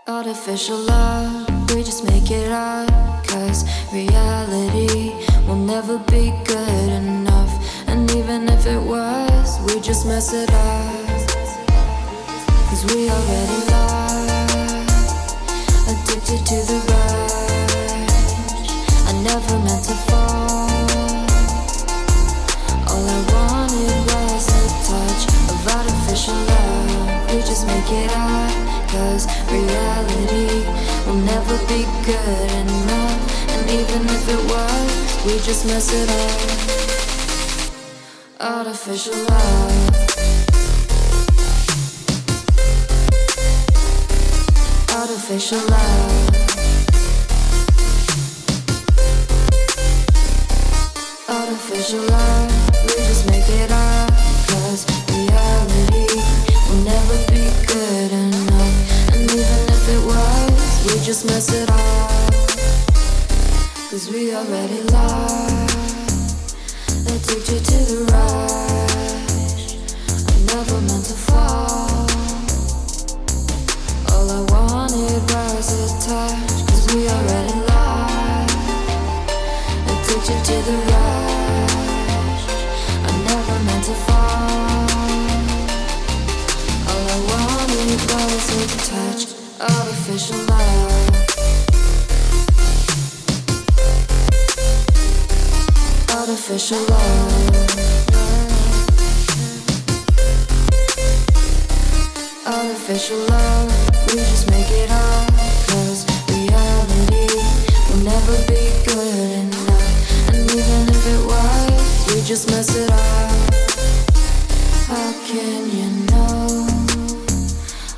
Artificial love, we just make it up, 'cause reality will never be good enough. And even if it was, we just mess it up, 'cause we already lost, addicted to the rush. I never meant to fall. All I wanted was a touch of artificial love. We just make it up, 'cause reality will never be good enough. And even if it was, we just mess it up. Artificial love. Artificial love. Artificial love. We just make it up, 'cause reality will never be good enough. And even if it was, we just mess it up, 'cause we already lost, addicted to the rush. I never meant to fall. All I wanted was a touch, 'cause we already lost, addicted to the rush. I never meant to fall. All I wanted was a touch. Artificial love. Artificial love. Artificial love. We just make it up, 'cause reality will never be good enough. And even if it was, we just mess it up. How can you know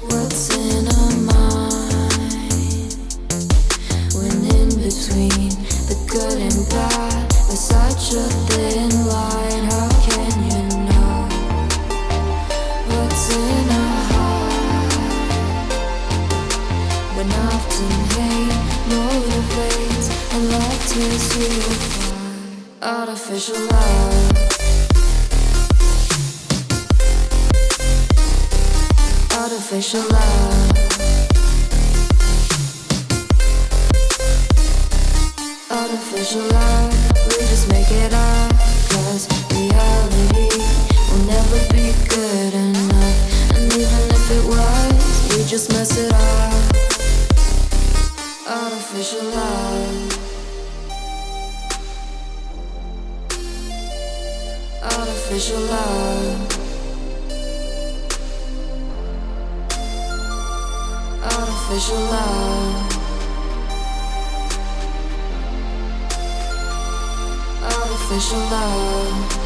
what's in our mind, when in between the good and bad there's such a thin line? How can you know what's in our heart, when often hate motivates and love tears you apart? Artificial love. Artificial love. Artificial love. We just make it up, 'cause reality will never be good enough. And even if it was, we just mess it up. Artificial love. Artificial love. Artificial love. Artificial love.